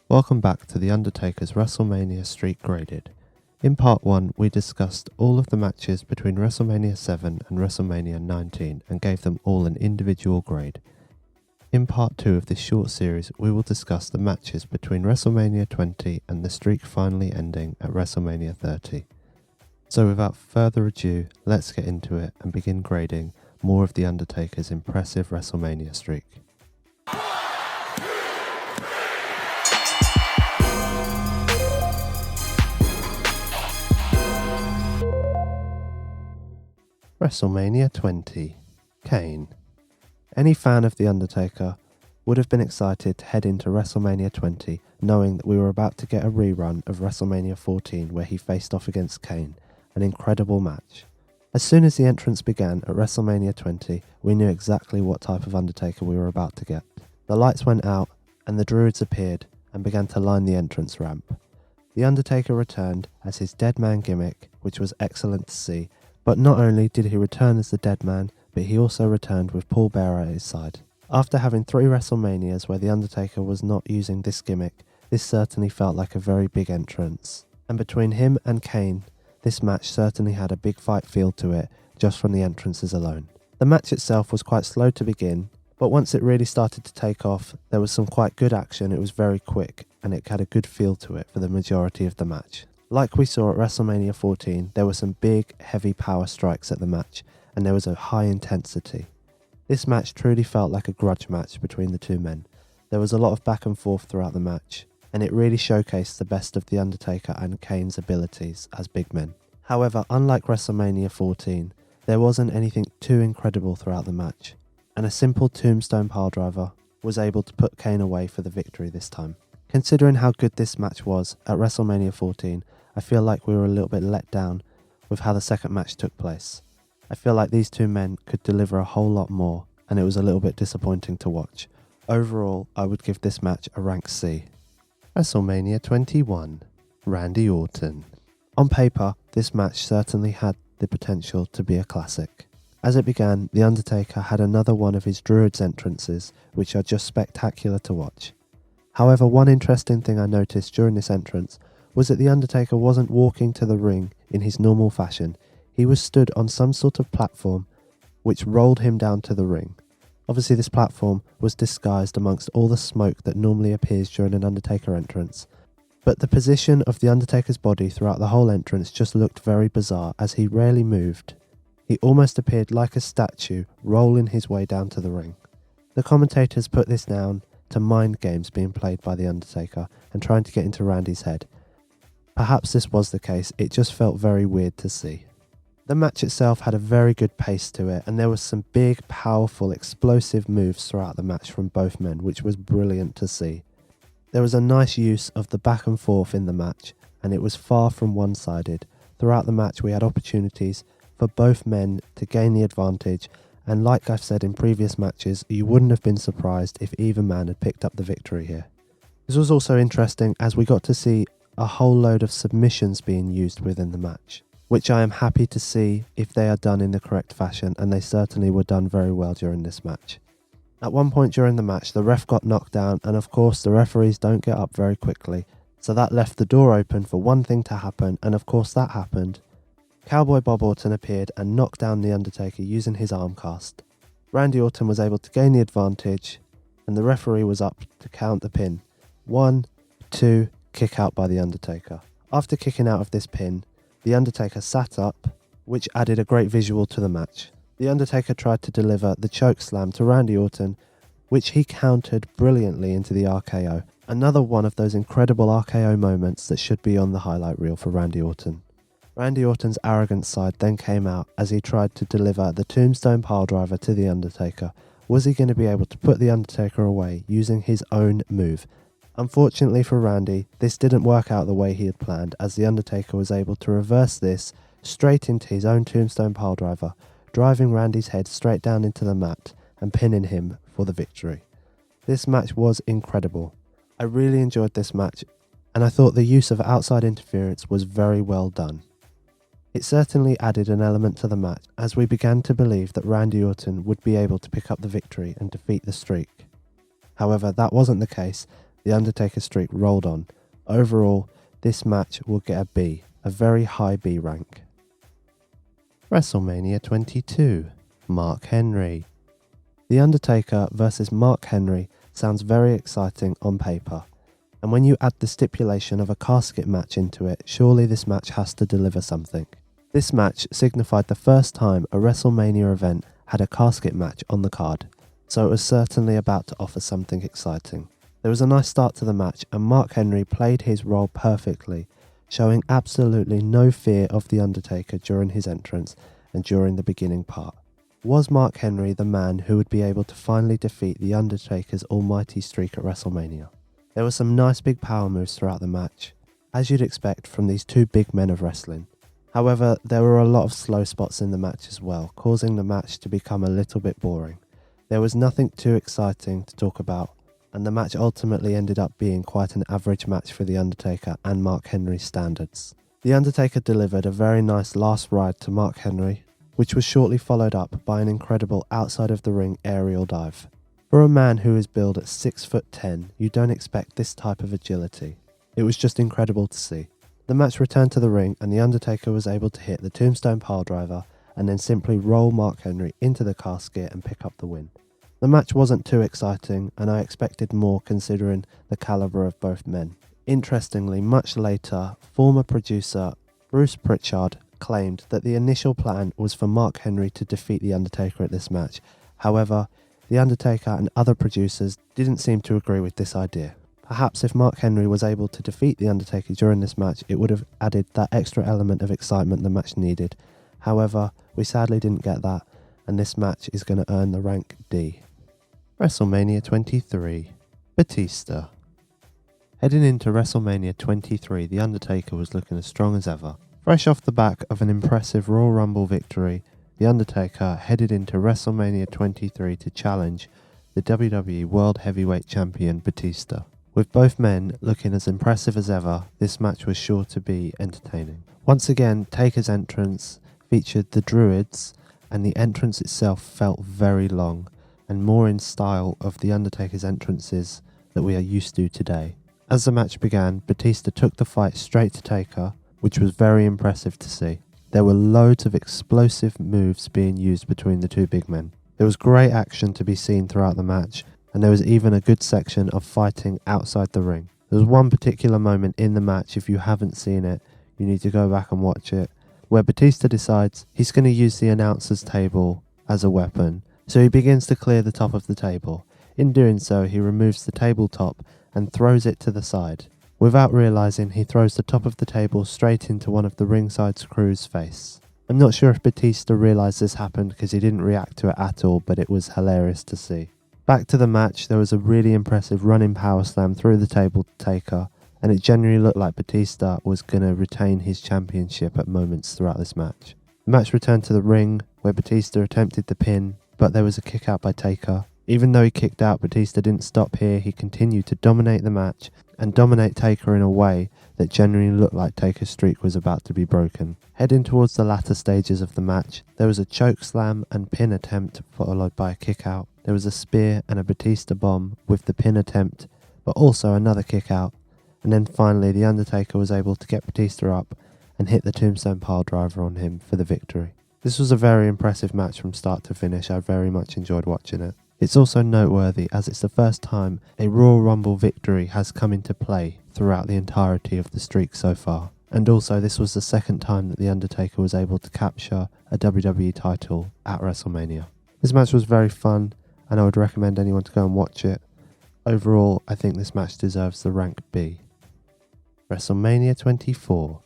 Welcome back to The Undertaker's WrestleMania Streak Graded. In part 1, we discussed all of the matches between WrestleMania 7 and WrestleMania 19 and gave them all an individual grade. In part 2 of this short series, we will discuss the matches between WrestleMania 20 and the streak finally ending at WrestleMania 30. So without further ado, let's get into it and begin grading more of The Undertaker's impressive WrestleMania streak. WrestleMania 20. Kane. Any fan of The Undertaker would have been excited to head into WrestleMania 20 knowing that we were about to get a rerun of WrestleMania 14 where he faced off against Kane, an incredible match. As soon as the entrance began at WrestleMania 20, we knew exactly what type of Undertaker we were about to get. The lights went out and the Druids appeared and began to line the entrance ramp. The Undertaker returned as his dead man gimmick, which was excellent to see. But not only did he return as the dead man, but he also returned with Paul Bearer at his side. After having 3 WrestleManias where The Undertaker was not using this gimmick, this certainly felt like a very big entrance. And between him and Kane, this match certainly had a big fight feel to it, just from the entrances alone. The match itself was quite slow to begin, but once it really started to take off, there was some quite good action. It was very quick, and it had a good feel to it for the majority of the match. Like we saw at WrestleMania 14, there were some big, heavy power strikes at the match, and there was a high intensity. This match truly felt like a grudge match between the two men. There was a lot of back and forth throughout the match, and it really showcased the best of The Undertaker and Kane's abilities as big men. However, unlike WrestleMania 14, there wasn't anything too incredible throughout the match, and a simple tombstone piledriver was able to put Kane away for the victory this time. Considering how good this match was at WrestleMania 14, I feel like we were a little bit let down with how the second match took place. I feel like these two men could deliver a whole lot more, and it was a little bit disappointing to watch. Overall, I would give this match a rank C. WrestleMania 21. Randy Orton. On paper, this match certainly had the potential to be a classic. As it began, The Undertaker had another one of his Druids entrances, which are just spectacular to watch. However, one interesting thing I noticed during this entrance was that The Undertaker wasn't walking to the ring in his normal fashion. He was stood on some sort of platform which rolled him down to the ring. Obviously this platform was disguised amongst all the smoke that normally appears during an Undertaker entrance. But the position of The Undertaker's body throughout the whole entrance just looked very bizarre as he rarely moved. He almost appeared like a statue rolling his way down to the ring. The commentators put this down to mind games being played by The Undertaker and trying to get into Randy's head. Perhaps this was the case, it just felt very weird to see. The match itself had a very good pace to it, and there was some big, powerful, explosive moves throughout the match from both men, which was brilliant to see. There was a nice use of the back and forth in the match, and it was far from one-sided. Throughout the match we had opportunities for both men to gain the advantage, and like I've said in previous matches, you wouldn't have been surprised if either man had picked up the victory here. This was also interesting as we got to see a whole load of submissions being used within the match, which I am happy to see if they are done in the correct fashion, and they certainly were done very well during this match. At one point during the match, the ref got knocked down, and of course the referees don't get up very quickly, so that left the door open for one thing to happen, and of course that happened. Cowboy Bob Orton appeared and knocked down The Undertaker using his arm cast. Randy Orton was able to gain the advantage, and the referee was up to count the pin. 1, 2, kick out by The Undertaker. After kicking out of this pin, The Undertaker sat up, which added a great visual to the match. The Undertaker tried to deliver the choke slam to Randy Orton, which he countered brilliantly into the RKO. Another one of those incredible RKO moments that should be on the highlight reel for Randy Orton. Randy Orton's arrogant side then came out as he tried to deliver the tombstone piledriver to The Undertaker. Was he going to be able to put The Undertaker away using his own move? Unfortunately for Randy, this didn't work out the way he had planned, as The Undertaker was able to reverse this straight into his own tombstone piledriver, driving Randy's head straight down into the mat and pinning him for the victory. This match was incredible. I really enjoyed this match, and I thought the use of outside interference was very well done. It certainly added an element to the match, as we began to believe that Randy Orton would be able to pick up the victory and defeat the streak. However, that wasn't the case. the Undertaker streak rolled on. Overall, this match will get a B, a very high B rank. WrestleMania 22, Mark Henry. The Undertaker versus Mark Henry sounds very exciting on paper, and when you add the stipulation of a casket match into it, surely this match has to deliver something. This match signified the first time a WrestleMania event had a casket match on the card, so it was certainly about to offer something exciting. There was a nice start to the match, and Mark Henry played his role perfectly, showing absolutely no fear of The Undertaker during his entrance and during the beginning part. Was Mark Henry the man who would be able to finally defeat The Undertaker's almighty streak at WrestleMania? There were some nice big power moves throughout the match, as you'd expect from these two big men of wrestling. However, there were a lot of slow spots in the match as well, causing the match to become a little bit boring. There was nothing too exciting to talk about, and the match ultimately ended up being quite an average match for The Undertaker and Mark Henry's standards. The Undertaker delivered a very nice last ride to Mark Henry, which was shortly followed up by an incredible outside of the ring aerial dive. For a man who is billed at 6'10", you don't expect this type of agility. It was just incredible to see. The match returned to the ring, and The Undertaker was able to hit the Tombstone Piledriver and then simply roll Mark Henry into the casket and pick up the win. The match wasn't too exciting, and I expected more considering the calibre of both men. Interestingly, much later, former producer Bruce Pritchard claimed that the initial plan was for Mark Henry to defeat The Undertaker at this match. However, The Undertaker and other producers didn't seem to agree with this idea. Perhaps if Mark Henry was able to defeat The Undertaker during this match, it would have added that extra element of excitement the match needed. However, we sadly didn't get that, and this match is going to earn the rank D. WrestleMania 23, Batista. Heading into WrestleMania 23, The Undertaker was looking as strong as ever. Fresh off the back of an impressive Royal Rumble victory, The Undertaker headed into WrestleMania 23 to challenge the WWE World Heavyweight Champion Batista. With both men looking as impressive as ever, this match was sure to be entertaining. Once again, Taker's entrance featured the Druids, and the entrance itself felt very long, and more in style of The Undertaker's entrances that we are used to today. As the match began, Batista took the fight straight to Taker, which was very impressive to see. There were loads of explosive moves being used between the two big men. There was great action to be seen throughout the match, and there was even a good section of fighting outside the ring. There was one particular moment in the match, if you haven't seen it, you need to go back and watch it, where Batista decides he's going to use the announcer's table as a weapon, so he begins to clear the top of the table. In doing so, he removes the tabletop and throws it to the side. Without realising, he throws the top of the table straight into one of the ringside crew's face. I'm not sure if Batista realised this happened because he didn't react to it at all, but it was hilarious to see. Back to the match, there was a really impressive running power slam through the table to Taker, and it generally looked like Batista was going to retain his championship at moments throughout this match. The match returned to the ring, where Batista attempted the pin, but there was a kick out by Taker. Even though he kicked out, Batista didn't stop here. He continued to dominate the match and dominate Taker in a way that generally looked like Taker's streak was about to be broken. Heading towards the latter stages of the match, there was a choke slam and pin attempt followed by a kick out. There was a spear and a Batista bomb with the pin attempt, but also another kick out. And then finally, The Undertaker was able to get Batista up and hit the Tombstone Piledriver on him for the victory. This was a very impressive match from start to finish. I very much enjoyed watching it. It's also noteworthy as it's the first time a Royal Rumble victory has come into play throughout the entirety of the streak so far. And also this was the second time that The Undertaker was able to capture a WWE title at WrestleMania. This match was very fun, and I would recommend anyone to go and watch it. Overall, I think this match deserves the rank B. WrestleMania 24,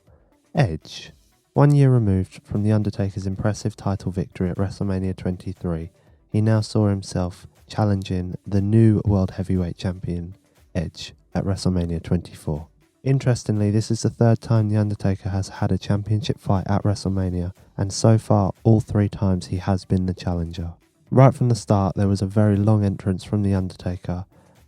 Edge. 1 year removed from The Undertaker's impressive title victory at WrestleMania 23, he now saw himself challenging the new World Heavyweight Champion, Edge, at WrestleMania 24. Interestingly, this is the third time The Undertaker has had a championship fight at WrestleMania, and so far, all 3 times he has been the challenger. Right from the start, there was a very long entrance from The Undertaker,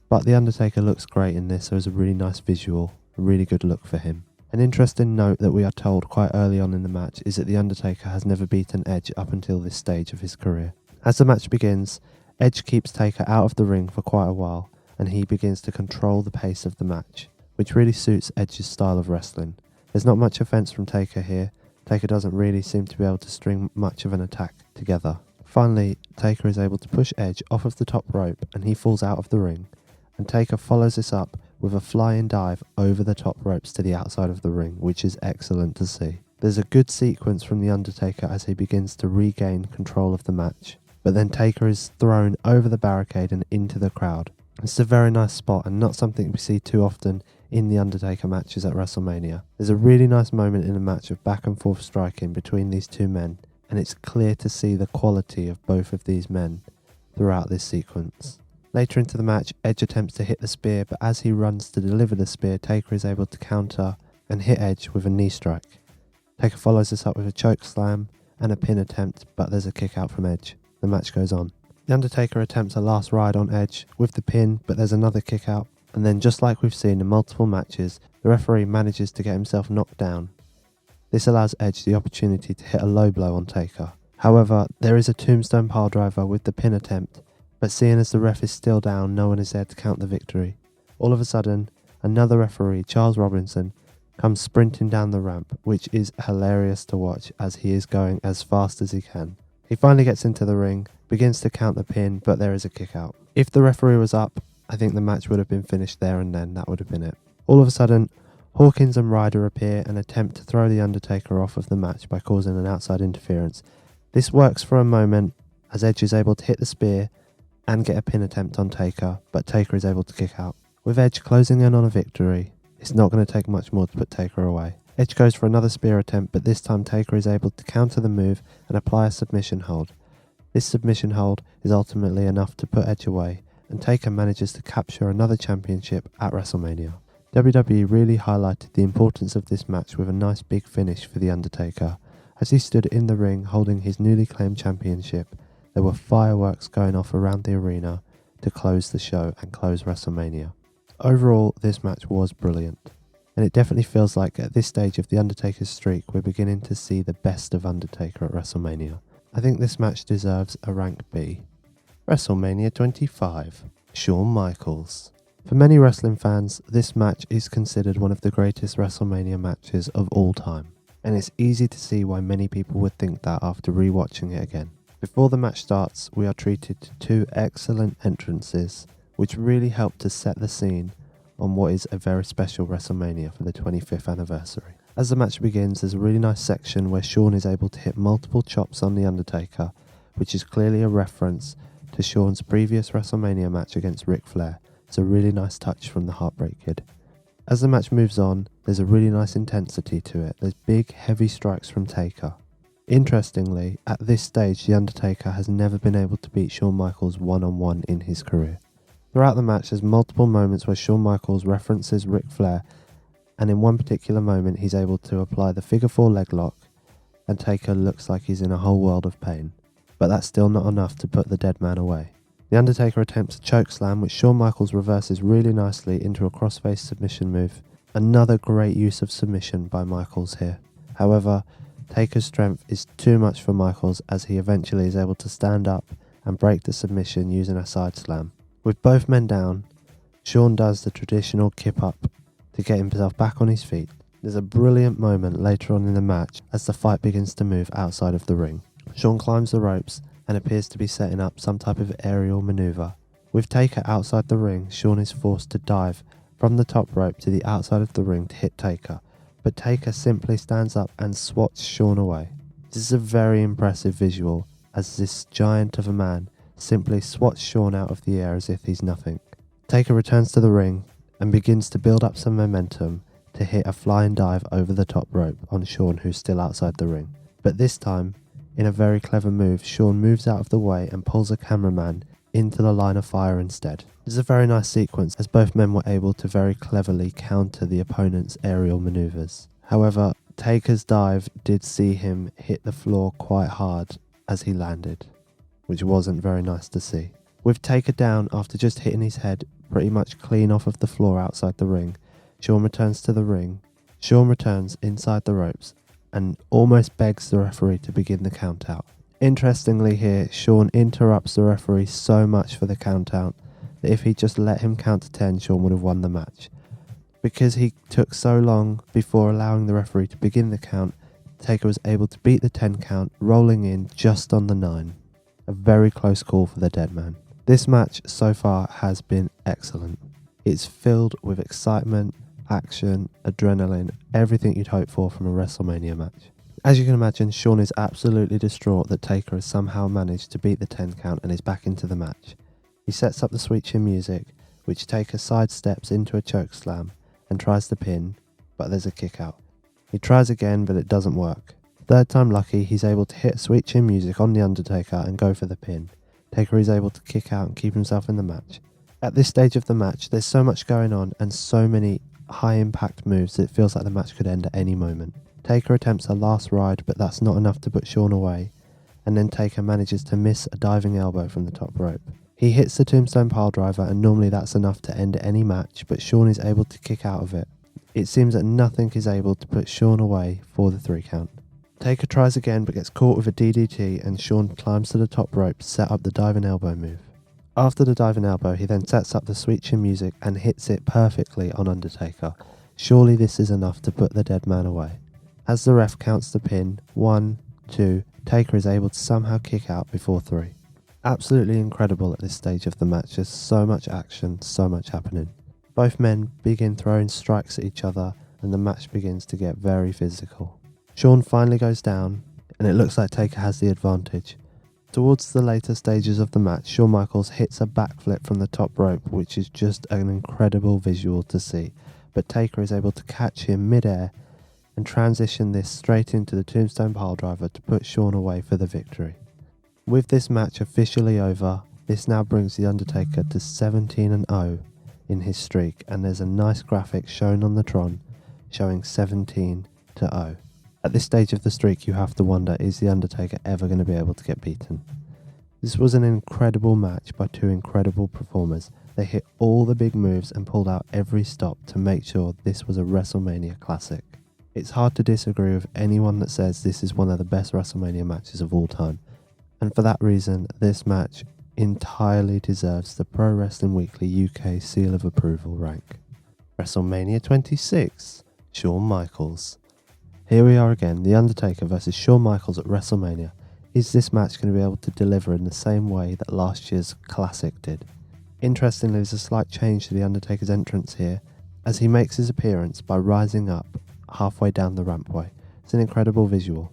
but The Undertaker looks great in this, so it was a really nice visual, a really good look for him. An interesting note that we are told quite early on in the match is that The Undertaker has never beaten Edge up until this stage of his career. As the match begins, Edge keeps Taker out of the ring for quite a while, and he begins to control the pace of the match, which really suits Edge's style of wrestling. There's not much offense from Taker here. Taker doesn't really seem to be able to string much of an attack together. Finally, Taker is able to push Edge off of the top rope and he falls out of the ring, and Taker follows this up with a flying dive over the top ropes to the outside of the ring, which is excellent to see. There's a good sequence from The Undertaker as he begins to regain control of the match, but then Taker is thrown over the barricade and into the crowd. It's a very nice spot and not something we see too often in The Undertaker matches at WrestleMania. There's a really nice moment in the match of back and forth striking between these two men, and it's clear to see the quality of both of these men throughout this sequence. Later into the match, Edge attempts to hit the spear, but as he runs to deliver the spear, Taker is able to counter and hit Edge with a knee strike. Taker follows this up with a choke slam and a pin attempt, but there's a kick out from Edge. The match goes on. The Undertaker attempts a last ride on Edge with the pin, but there's another kick out, and then just like we've seen in multiple matches, the referee manages to get himself knocked down. This allows Edge the opportunity to hit a low blow on Taker. However, there is a tombstone piledriver with the pin attempt, but seeing as the ref is still down, no one is there to count the victory. All of a sudden, another referee, Charles Robinson, comes sprinting down the ramp, which is hilarious to watch as he is going as fast as he can. He finally gets into the ring, begins to count the pin, but there is a kick out. If the referee was up, I think the match would have been finished there and then. That would have been it. All of a sudden, Hawkins and Ryder appear and attempt to throw the Undertaker off of the match by causing an outside interference. This works for a moment as Edge is able to hit the spear and get a pin attempt on Taker, but Taker is able to kick out. With Edge closing in on a victory, it's not going to take much more to put Taker away. Edge goes for another spear attempt, but this time Taker is able to counter the move and apply a submission hold. This submission hold is ultimately enough to put Edge away, and Taker manages to capture another championship at WrestleMania. WWE really highlighted the importance of this match with a nice big finish for The Undertaker. As he stood in the ring holding his newly claimed championship, there were fireworks going off around the arena to close the show and close WrestleMania. Overall, this match was brilliant, and it definitely feels like at this stage of The Undertaker's streak we're beginning to see the best of Undertaker at WrestleMania. I think this match deserves a rank B. WrestleMania 25, Shawn Michaels. For many wrestling fans, this match is considered one of the greatest WrestleMania matches of all time, and it's easy to see why many people would think that after rewatching it again. Before the match starts, we are treated to two excellent entrances, which really help to set the scene on what is a very special WrestleMania for the 25th anniversary. As the match begins, there's a really nice section where Shawn is able to hit multiple chops on The Undertaker, which is clearly a reference to Shawn's previous WrestleMania match against Ric Flair. It's a really nice touch from the Heartbreak Kid. As the match moves on, there's a really nice intensity to it. There's big, heavy strikes from Taker. Interestingly, at this stage, The Undertaker has never been able to beat Shawn Michaels one-on-one in his career. Throughout the match, there's multiple moments where Shawn Michaels references Ric Flair, and in one particular moment, he's able to apply the figure 4 leg lock, and Taker looks like he's in a whole world of pain. But that's still not enough to put the dead man away. The Undertaker attempts a choke slam, which Shawn Michaels reverses really nicely into a crossface submission move. Another great use of submission by Michaels here. However, Taker's strength is too much for Michaels as he eventually is able to stand up and break the submission using a side slam. With both men down, Shawn does the traditional kip up to get himself back on his feet. There's a brilliant moment later on in the match as the fight begins to move outside of the ring. Shawn climbs the ropes and appears to be setting up some type of aerial maneuver. With Taker outside the ring, Shawn is forced to dive from the top rope to the outside of the ring to hit Taker, but Taker simply stands up and swats Shawn away. This is a very impressive visual as this giant of a man simply swats Shawn out of the air as if he's nothing. Taker returns to the ring and begins to build up some momentum to hit a flying dive over the top rope on Shawn, who's still outside the ring. But this time, in a very clever move, Shawn moves out of the way and pulls a cameraman into the line of fire instead. This is a very nice sequence as both men were able to very cleverly counter the opponent's aerial maneuvers. However, Taker's dive did see him hit the floor quite hard as he landed, which wasn't very nice to see. With Taker down after just hitting his head pretty much clean off of the floor outside the ring, Shawn returns to the ring. Shawn returns inside the ropes and almost begs the referee to begin the count out. Interestingly here, Shawn interrupts the referee so much for the count out that if he just let him count to 10, Shawn would have won the match. Because he took so long before allowing the referee to begin the count, Taker was able to beat the 10 count, rolling in just on the 9. A very close call for the dead man. This match so far has been excellent. It's filled with excitement, action, adrenaline, everything you'd hope for from a WrestleMania match. As you can imagine, Shawn is absolutely distraught that Taker has somehow managed to beat the 10 count and is back into the match. He sets up the Sweet Chin music, which Taker sidesteps into a choke slam and tries to pin, but there's a kick out. He tries again, but it doesn't work. Third time lucky, he's able to hit Sweet Chin music on the Undertaker and go for the pin. Taker is able to kick out and keep himself in the match. At this stage of the match, there's so much going on and so many high impact moves that it feels like the match could end at any moment. Taker attempts a last ride, but that's not enough to put Shawn away, and then Taker manages to miss a diving elbow from the top rope. He hits the tombstone piledriver, and normally that's enough to end any match, but Shawn is able to kick out of it. It seems that nothing is able to put Shawn away for the 3 count. Taker tries again but gets caught with a DDT, and Shawn climbs to the top rope to set up the diving elbow move. After the diving elbow, he then sets up the Sweet Chin music and hits it perfectly on Undertaker. Surely this is enough to put the dead man away. As the ref counts the pin, 1, 2, Taker is able to somehow kick out before 3. Absolutely incredible at this stage of the match. There's so much action, so much happening. Both men begin throwing strikes at each other and the match begins to get very physical. Shawn finally goes down and it looks like Taker has the advantage. Towards the later stages of the match, Shawn Michaels hits a backflip from the top rope, which is just an incredible visual to see, but Taker is able to catch him mid-air and transition this straight into the tombstone piledriver to put Shawn away for the victory. With this match officially over, this now brings The Undertaker to 17-0 in his streak, and there's a nice graphic shown on the Tron showing 17-0. At this stage of the streak, you have to wonder, is The Undertaker ever going to be able to get beaten? This was an incredible match by 2 incredible performers. They hit all the big moves and pulled out every stop to make sure this was a WrestleMania classic. It's hard to disagree with anyone that says this is one of the best WrestleMania matches of all time. And for that reason, this match entirely deserves the Pro Wrestling Weekly UK Seal of Approval rank. WrestleMania 26, Shawn Michaels. Here we are again, The Undertaker versus Shawn Michaels at WrestleMania. Is this match going to be able to deliver in the same way that last year's Classic did? Interestingly, there's a slight change to The Undertaker's entrance here, as he makes his appearance by rising up halfway down the rampway. It's an incredible visual,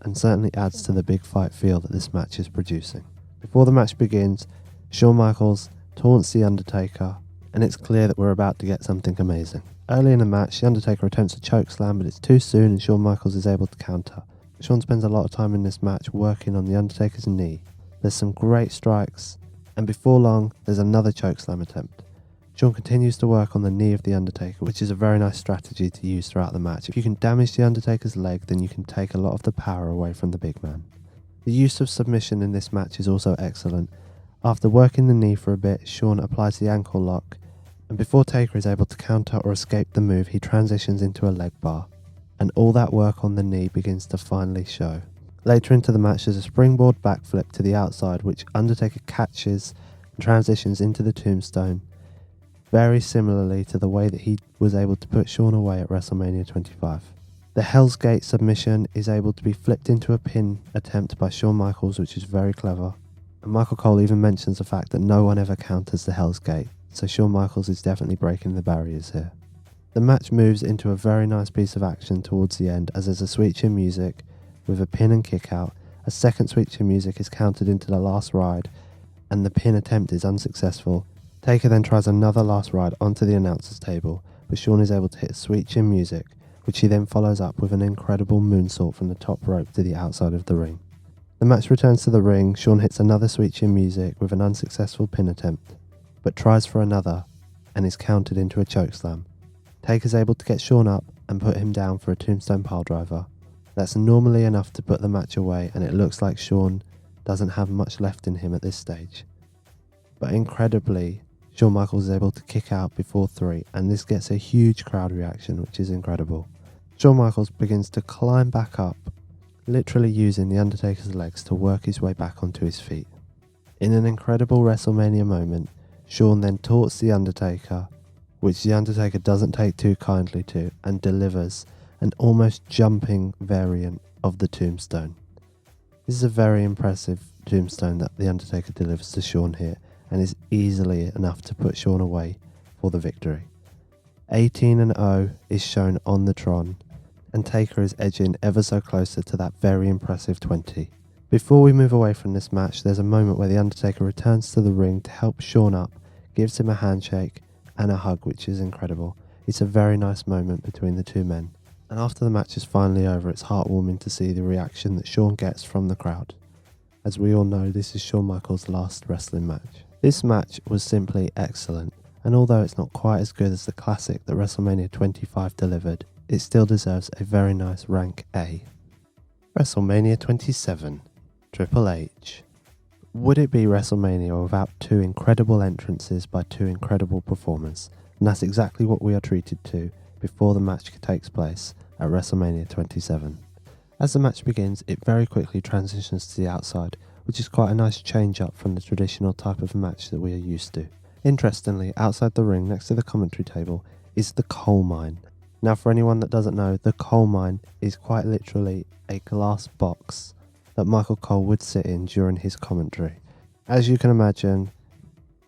and certainly adds to the big fight feel that this match is producing. Before the match begins, Shawn Michaels taunts The Undertaker, and it's clear that we're about to get something amazing. Early in the match, The Undertaker attempts a chokeslam, but it's too soon and Shawn Michaels is able to counter. Shawn spends a lot of time in this match working on The Undertaker's knee. There's some great strikes, and before long, there's another chokeslam attempt. Shawn continues to work on the knee of The Undertaker, which is a very nice strategy to use throughout the match. If you can damage The Undertaker's leg, then you can take a lot of the power away from the big man. The use of submission in this match is also excellent. After working the knee for a bit, Shawn applies the ankle lock, and before Taker is able to counter or escape the move, he transitions into a leg bar, and all that work on the knee begins to finally show. Later into the match, there's a springboard backflip to the outside, which Undertaker catches and transitions into the tombstone, very similarly to the way that he was able to put Shawn away at WrestleMania 25. The Hell's Gate submission is able to be flipped into a pin attempt by Shawn Michaels, which is very clever. And Michael Cole even mentions the fact that no one ever counters the Hell's Gate, so Shawn Michaels is definitely breaking the barriers here. The match moves into a very nice piece of action towards the end, as there's a Sweet Chin music with a pin and kick out. A second Sweet Chin music is countered into the last ride, and the pin attempt is unsuccessful. Taker then tries another last ride onto the announcer's table, but Shawn is able to hit Sweet Chin music, which he then follows up with an incredible moonsault from the top rope to the outside of the ring. The match returns to the ring. Shawn hits another Sweet Chin music with an unsuccessful pin attempt, but tries for another and is countered into a chokeslam. Taker's able to get Shawn up and put him down for a tombstone piledriver. That's normally enough to put the match away, and it looks like Shawn doesn't have much left in him at this stage. But incredibly, Shawn Michaels is able to kick out before 3, and this gets a huge crowd reaction, which is incredible. Shawn Michaels begins to climb back up, literally using The Undertaker's legs to work his way back onto his feet. In an incredible WrestleMania moment, Shawn then taunts The Undertaker, which The Undertaker doesn't take too kindly to, and delivers an almost jumping variant of the tombstone. This is a very impressive tombstone that The Undertaker delivers to Shawn here, and is easily enough to put Shawn away for the victory. 18-0 is shown on the Tron, and Taker is edging ever so closer to that very impressive 20. Before we move away from this match, there's a moment where The Undertaker returns to the ring to help Shawn up, gives him a handshake and a hug, which is incredible. It's a very nice moment between the two men. And after the match is finally over, it's heartwarming to see the reaction that Shawn gets from the crowd. As we all know, this is Shawn Michaels' last wrestling match. This match was simply excellent, and although it's not quite as good as the classic that WrestleMania 25 delivered, it still deserves a very nice rank A. WrestleMania 27, Triple H. Would it be WrestleMania without two incredible entrances by two incredible performers? And that's exactly what we are treated to before the match takes place at WrestleMania 27. As the match begins, it very quickly transitions to the outside, which is quite a nice change up from the traditional type of match that we are used to. Interestingly, outside the ring next to the commentary table is the coal mine. Now, for anyone that doesn't know, the coal mine is quite literally a glass box that Michael Cole would sit in during his commentary. As you can imagine,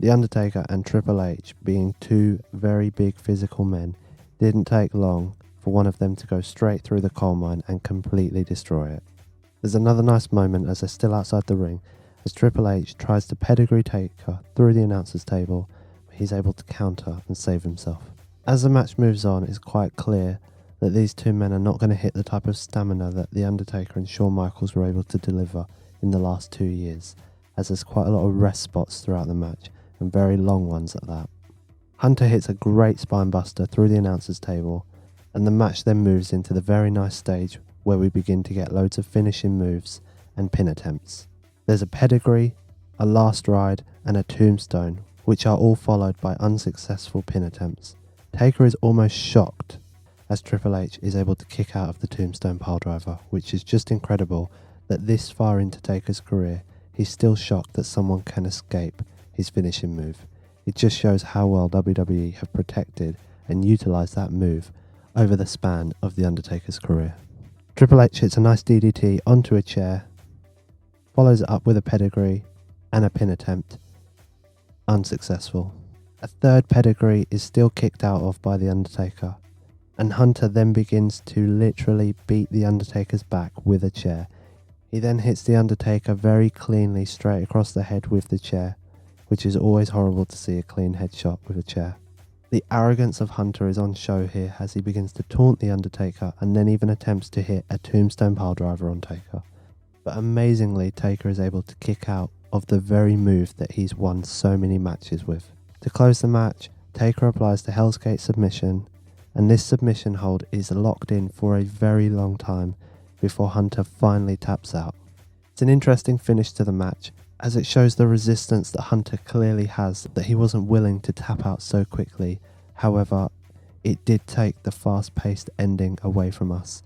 The Undertaker and Triple H, being two very big physical men, didn't take long for one of them to go straight through the coal mine and completely destroy it. There's another nice moment as they're still outside the ring, as Triple H tries to pedigree Taker through the announcer's table, but he's able to counter and save himself. As the match moves on, it's quite clear that these two men are not going to hit the type of stamina that The Undertaker and Shawn Michaels were able to deliver in the last 2 years, as there's quite a lot of rest spots throughout the match, and very long ones at that. Hunter hits a great spinebuster through the announcer's table, and the match then moves into the very nice stage where we begin to get loads of finishing moves and pin attempts. There's a pedigree, a last ride, and a tombstone, which are all followed by unsuccessful pin attempts. Taker is almost shocked as Triple H is able to kick out of the tombstone piledriver, which is just incredible that this far into Taker's career, he's still shocked that someone can escape his finishing move. It just shows how well WWE have protected and utilised that move over the span of The Undertaker's career. Triple H hits a nice DDT onto a chair, follows it up with a pedigree and a pin attempt. Unsuccessful. A third pedigree is still kicked out of by The Undertaker, and Hunter then begins to literally beat The Undertaker's back with a chair. He then hits The Undertaker very cleanly straight across the head with the chair, which is always horrible to see a clean headshot with a chair. The arrogance of Hunter is on show here as he begins to taunt The Undertaker and then even attempts to hit a tombstone piledriver on Taker. But amazingly, Taker is able to kick out of the very move that he's won so many matches with. To close the match, Taker applies the Hell's Gate submission, and this submission hold is locked in for a very long time before Hunter finally taps out. It's an interesting finish to the match, as it shows the resistance that Hunter clearly has, that he wasn't willing to tap out so quickly. However, it did take the fast-paced ending away from us,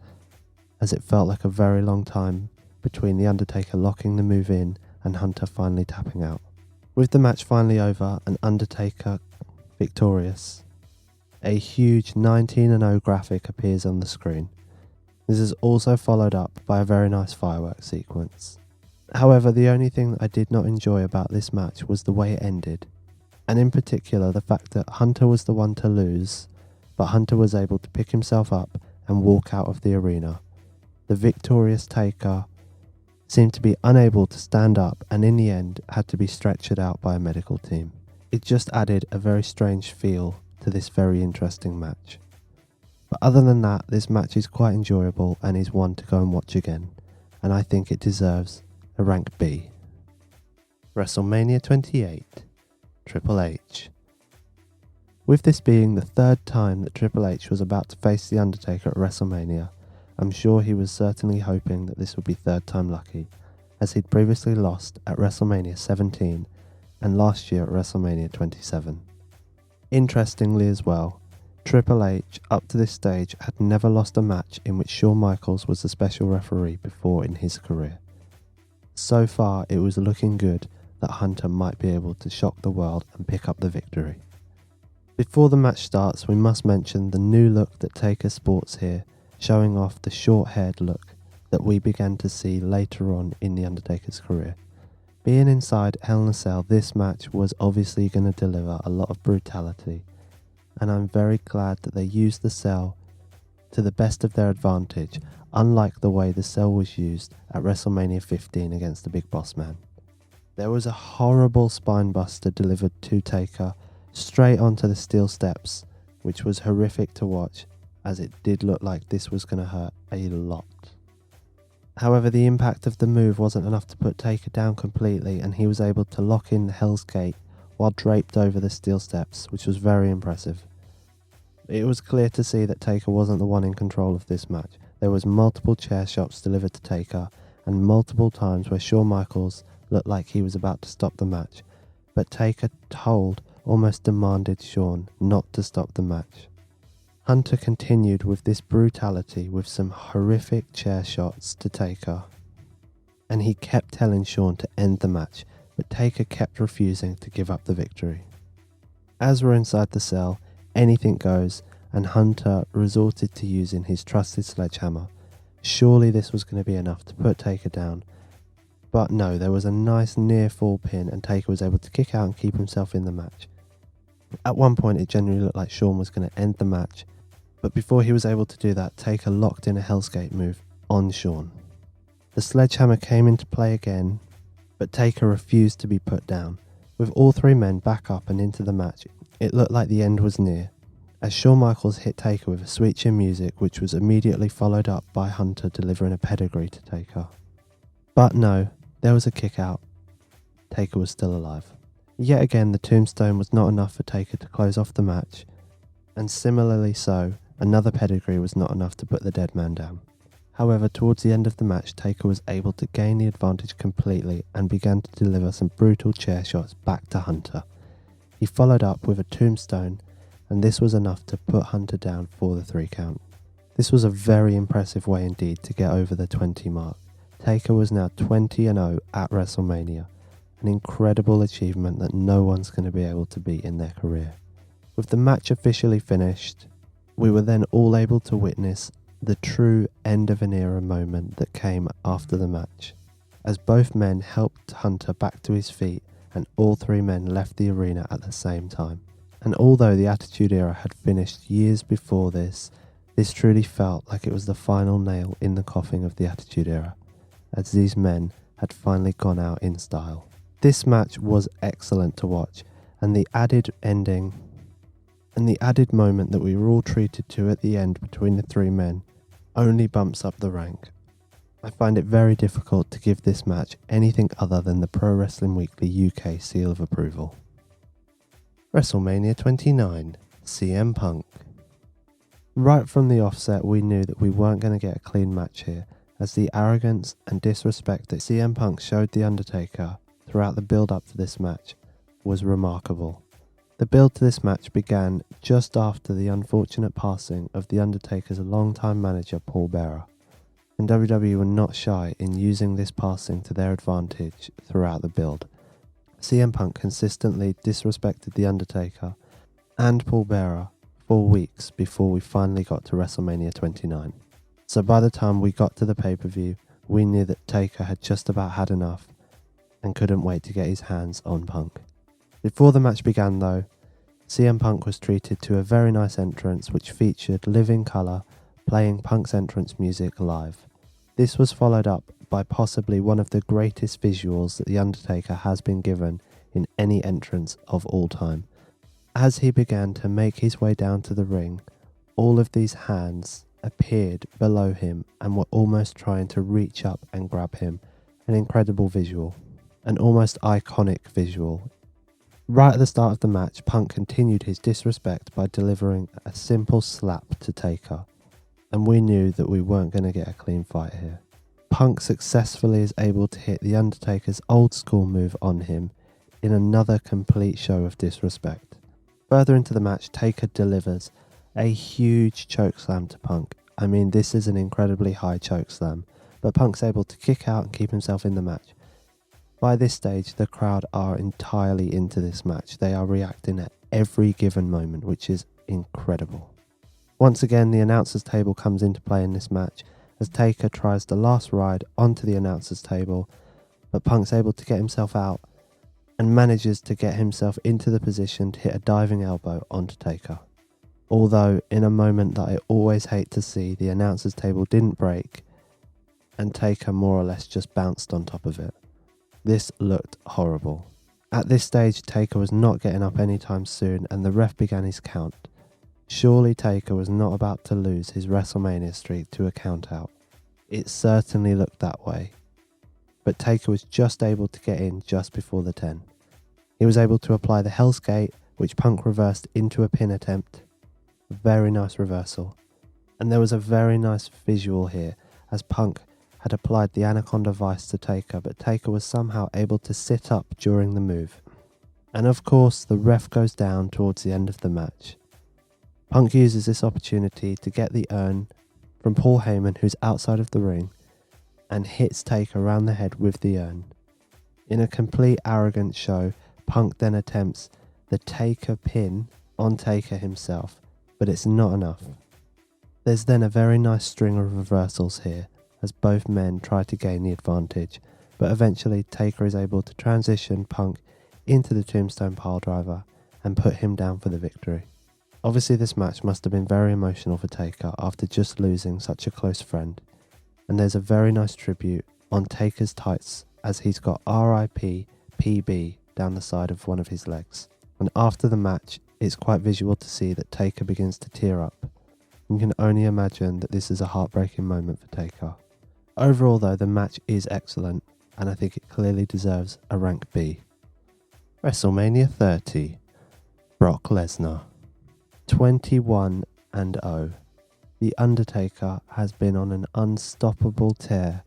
as it felt like a very long time between The Undertaker locking the move in and Hunter finally tapping out. With the match finally over and Undertaker victorious, a huge 19-0 graphic appears on the screen. This is also followed up by a very nice fireworks sequence. However, the only thing that I did not enjoy about this match was the way it ended, and in particular the fact that Hunter was the one to lose, but Hunter was able to pick himself up and walk out of the arena. The victorious Taker seemed to be unable to stand up and in the end had to be stretchered out by a medical team. It just added a very strange feel to this very interesting match. But other than that, this match is quite enjoyable and is one to go and watch again, and I think it deserves a rank B. WrestleMania 28, Triple H. With this being the third time that Triple H was about to face The Undertaker at WrestleMania, I'm sure he was certainly hoping that this would be third time lucky, as he'd previously lost at WrestleMania 17 and last year at WrestleMania 27. Interestingly as well, Triple H up to this stage had never lost a match in which Shawn Michaels was the special referee before in his career. So far it was looking good that Hunter might be able to shock the world and pick up the victory. Before the match starts, we must mention the new look that Taker sports here, showing off the short-haired look that we began to see later on in The Undertaker's career. Being inside Hell in a Cell, this match was obviously going to deliver a lot of brutality, and I'm very glad that they used the cell to the best of their advantage, unlike the way the cell was used at WrestleMania 15 against the Big Boss Man. There was a horrible spinebuster delivered to Taker straight onto the steel steps, which was horrific to watch, as it did look like this was going to hurt a lot. However, the impact of the move wasn't enough to put Taker down completely, and he was able to lock in the Hell's Gate while draped over the steel steps, which was very impressive. It was clear to see that Taker wasn't the one in control of this match. There was multiple chair shots delivered to Taker, and multiple times where Shawn Michaels looked like he was about to stop the match, but Taker almost demanded Shawn not to stop the match. Hunter continued with this brutality with some horrific chair shots to Taker, and he kept telling Shawn to end the match, but Taker kept refusing to give up the victory. As we're inside the cell, anything goes, and Hunter resorted to using his trusted sledgehammer. Surely this was going to be enough to put Taker down, but no, there was a nice near fall pin and Taker was able to kick out and keep himself in the match. At one point it genuinely looked like Shawn was going to end the match, but before he was able to do that, Taker locked in a Hell's Gate move on Shawn. The sledgehammer came into play again, but Taker refused to be put down. With all three men back up and into the match, it looked like the end was near, as Shawn Michaels hit Taker with a sweet chin music, which was immediately followed up by Hunter delivering a pedigree to Taker. But no, there was a kick out. Taker was still alive. Yet again, the tombstone was not enough for Taker to close off the match, and similarly so, another pedigree was not enough to put the dead man down. However, towards the end of the match, Taker was able to gain the advantage completely and began to deliver some brutal chair shots back to Hunter. He followed up with a tombstone, and this was enough to put Hunter down for the 3 count. This was a very impressive way indeed to get over the 20 mark. Taker was now 20-0 at WrestleMania, an incredible achievement that no one's going to be able to beat in their career. With the match officially finished, we were then all able to witness the true end of an era moment that came after the match, as both men helped Hunter back to his feet and all 3 men left the arena at the same time. And although the Attitude Era had finished years before this truly felt like it was the final nail in the coffin of the Attitude Era, as these men had finally gone out in style. This match was excellent to watch, and the added ending and the added moment that we were all treated to at the end between the 3 men only bumps up the rank. I find it very difficult to give this match anything other than the Pro Wrestling Weekly UK seal of approval. WrestleMania 29, CM Punk. Right from the offset, we knew that we weren't going to get a clean match here, as the arrogance and disrespect that CM Punk showed The Undertaker throughout the build-up to this match was remarkable. The build to this match began just after the unfortunate passing of The Undertaker's longtime manager Paul Bearer, and WWE were not shy in using this passing to their advantage throughout the build. CM Punk consistently disrespected The Undertaker and Paul Bearer for weeks before we finally got to WrestleMania 29. So by the time we got to the pay-per-view, we knew that Taker had just about had enough and couldn't wait to get his hands on Punk. Before the match began though, CM Punk was treated to a very nice entrance which featured Living Colour playing Punk's entrance music live. This was followed up by possibly one of the greatest visuals that The Undertaker has been given in any entrance of all time. As he began to make his way down to the ring, all of these hands appeared below him and were almost trying to reach up and grab him. An incredible visual, an almost iconic visual. Right at the start of the match, Punk continued his disrespect by delivering a simple slap to Taker, and we knew that we weren't going to get a clean fight here. Punk successfully is able to hit The Undertaker's old school move on him in another complete show of disrespect. Further into the match, Taker delivers a huge chokeslam to Punk. I mean, this is an incredibly high chokeslam, but Punk's able to kick out and keep himself in the match. By this stage, the crowd are entirely into this match. They are reacting at every given moment, which is incredible. Once again, the announcer's table comes into play in this match as Taker tries the last ride onto the announcer's table, but Punk's able to get himself out and manages to get himself into the position to hit a diving elbow onto Taker. Although, in a moment that I always hate to see, the announcer's table didn't break and Taker more or less just bounced on top of it. This looked horrible. At this stage, Taker was not getting up anytime soon and the ref began his count. Surely Taker was not about to lose his WrestleMania streak to a count out. It certainly looked that way. But Taker was just able to get in just before the 10. He was able to apply the Hell's Gate, which Punk reversed into a pin attempt. A very nice reversal. And there was a very nice visual here as Punk had applied the Anaconda Vice to Taker, but Taker was somehow able to sit up during the move. And of course, the ref goes down towards the end of the match. Punk uses this opportunity to get the urn from Paul Heyman, who's outside of the ring, and hits Taker around the head with the urn. In a complete arrogant show, Punk then attempts the Taker pin on Taker himself, but it's not enough. There's then a very nice string of reversals here, as both men try to gain the advantage, but eventually Taker is able to transition Punk into the Tombstone Piledriver and put him down for the victory. Obviously this match must have been very emotional for Taker after just losing such a close friend, and there's a very nice tribute on Taker's tights as he's got RIP PB down the side of one of his legs. And after the match, it's quite visual to see that Taker begins to tear up. You can only imagine that this is a heartbreaking moment for Taker. Overall though, the match is excellent, and I think it clearly deserves a rank B. WrestleMania 30, Brock Lesnar. 21-0. The Undertaker has been on an unstoppable tear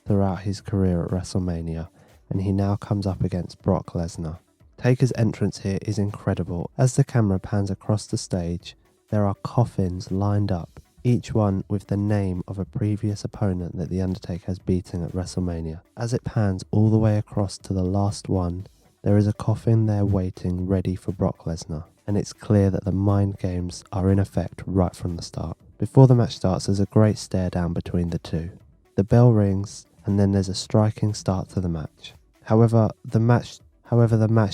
throughout his career at WrestleMania, and he now comes up against Brock Lesnar. Taker's entrance here is incredible. As the camera pans across the stage, there are coffins lined up, each one with the name of a previous opponent that The Undertaker has beaten at WrestleMania. As it pans all the way across to the last one, there is a coffin there waiting ready for Brock Lesnar, and it's clear that the mind games are in effect right from the start. Before the match starts, there's a great stare down between the two. The bell rings, and then there's a striking start to the match. However, the match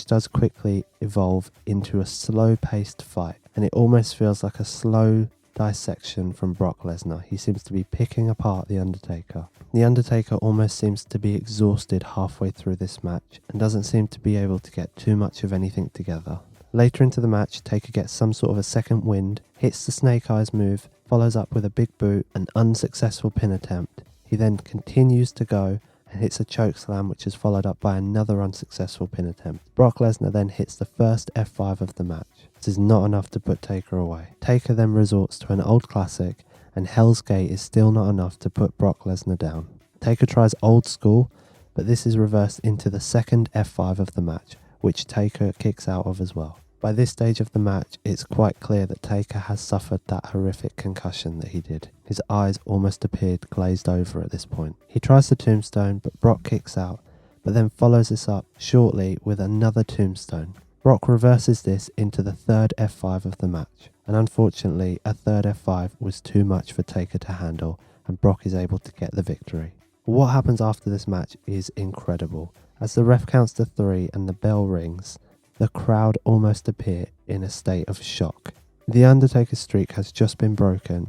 does quickly evolve into a slow-paced fight, and it almost feels like a slow dissection from Brock Lesnar. He seems to be picking apart The Undertaker. The Undertaker almost seems to be exhausted halfway through this match and doesn't seem to be able to get too much of anything together. Later into the match, Taker gets some sort of a second wind, hits the Snake Eyes move, follows up with a big boot, an unsuccessful pin attempt. He then continues to go and hits a choke slam, which is followed up by another unsuccessful pin attempt. Brock Lesnar then hits the first F5 of the match. This is not enough to put Taker away. Taker then resorts to an old classic, and Hell's Gate is still not enough to put Brock Lesnar down. Taker tries old school, but this is reversed into the second F5 of the match, which Taker kicks out of as well. By this stage of the match, it's quite clear that Taker has suffered that horrific concussion that he did. His eyes almost appeared glazed over at this point. He tries the tombstone, but Brock kicks out, but then follows this up shortly with another tombstone. Brock reverses this into the third F5 of the match, and unfortunately a third F5 was too much for Taker to handle, and Brock is able to get the victory. What happens after this match is incredible. As the ref counts to 3 and the bell rings, the crowd almost appear in a state of shock. The Undertaker's streak has just been broken,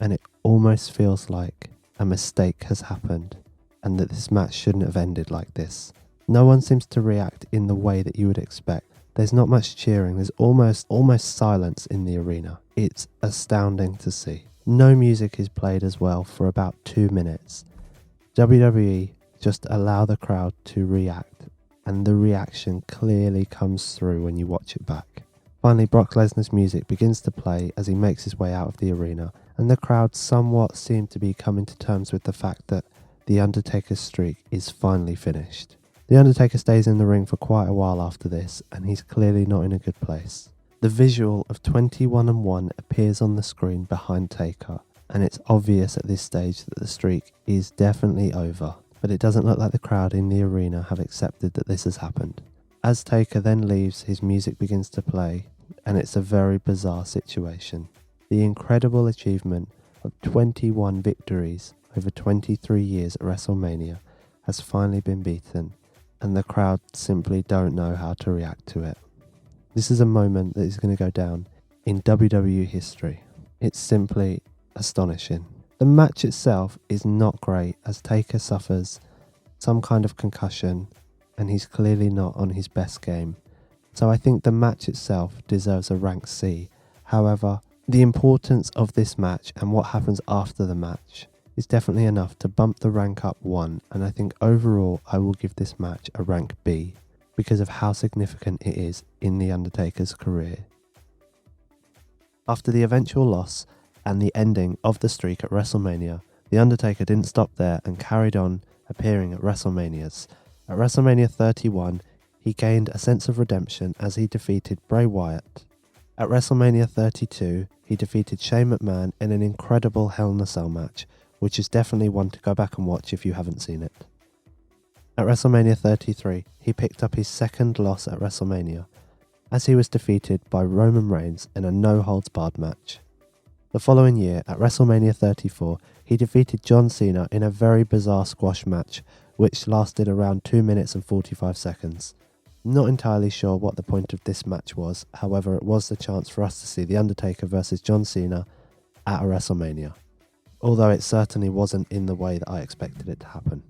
and it almost feels like a mistake has happened, and that this match shouldn't have ended like this. No one seems to react in the way that you would expect. There's not much cheering, there's almost silence in the arena. It's astounding to see. No music is played as well for about 2 minutes. WWE just allow the crowd to react, and the reaction clearly comes through when you watch it back. Finally, Brock Lesnar's music begins to play as he makes his way out of the arena, and the crowd somewhat seem to be coming to terms with the fact that The Undertaker's streak is finally finished. The Undertaker stays in the ring for quite a while after this, and he's clearly not in a good place. The visual of 21-1 appears on the screen behind Taker, and it's obvious at this stage that the streak is definitely over. but it doesn't look like the crowd in the arena have accepted that this has happened. As Taker then leaves, his music begins to play, and it's a very bizarre situation. The incredible achievement of 21 victories over 23 years at WrestleMania has finally been beaten, and the crowd simply don't know how to react to it. This is a moment that is going to go down in WWE history. It's simply astonishing. The match itself is not great, as Taker suffers some kind of concussion and he's clearly not on his best game. So I think the match itself deserves a rank C. However, the importance of this match and what happens after the match is definitely enough to bump the rank up one, and I think overall I will give this match a rank B because of how significant it is in The Undertaker's career. After the eventual loss and the ending of the streak at WrestleMania, The Undertaker didn't stop there and carried on appearing at WrestleManias. At WrestleMania 31, he gained a sense of redemption as he defeated Bray Wyatt. At WrestleMania 32, he defeated Shane McMahon in an incredible Hell in a Cell match, which is definitely one to go back and watch if you haven't seen it. At WrestleMania 33, he picked up his second loss at WrestleMania, as he was defeated by Roman Reigns in a no-holds-barred match. The following year, at WrestleMania 34, he defeated John Cena in a very bizarre squash match, which lasted around 2 minutes and 45 seconds. Not entirely sure what the point of this match was, however it was the chance for us to see The Undertaker versus John Cena at a WrestleMania, although it certainly wasn't in the way that I expected it to happen.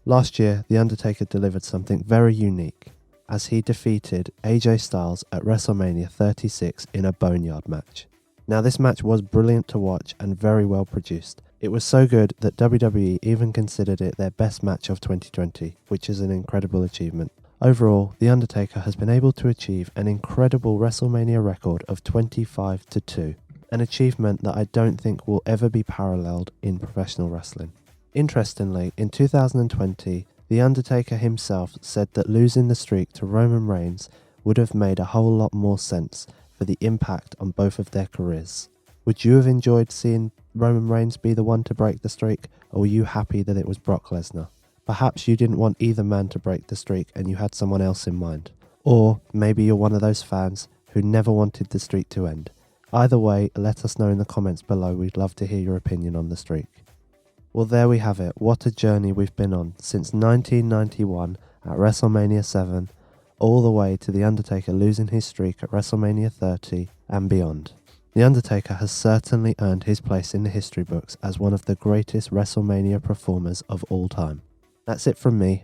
Last year, The Undertaker delivered something very unique, as he defeated AJ Styles at WrestleMania 36 in a Boneyard match. Now this match was brilliant to watch and very well produced. It was so good that WWE even considered it their best match of 2020, which is an incredible achievement. Overall, The Undertaker has been able to achieve an incredible WrestleMania record of 25-2, an achievement that I don't think will ever be paralleled in professional wrestling. Interestingly, in 2020, The Undertaker himself said that losing the streak to Roman Reigns would have made a whole lot more sense for the impact on both of their careers. Would you have enjoyed seeing Roman Reigns be the one to break the streak, or were you happy that it was Brock Lesnar? Perhaps you didn't want either man to break the streak and you had someone else in mind. Or maybe you're one of those fans who never wanted the streak to end. Either way, let us know in the comments below. We'd love to hear your opinion on the streak. Well, there we have it. What a journey we've been on since 1991 at WrestleMania 7, all the way to The Undertaker losing his streak at WrestleMania 30 and beyond. The Undertaker has certainly earned his place in the history books as one of the greatest WrestleMania performers of all time. That's it from me.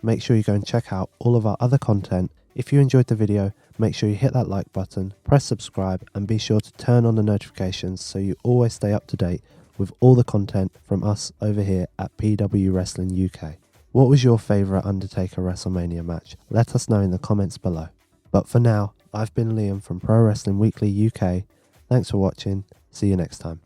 Make sure you go and check out all of our other content. If you enjoyed the video, make sure you hit that like button, press subscribe, and be sure to turn on the notifications so you always stay up to date with all the content from us over here at PW Wrestling UK. What was your favourite Undertaker WrestleMania match? Let us know in the comments below. But for now, I've been Liam from Pro Wrestling Weekly UK. Thanks for watching. See you next time.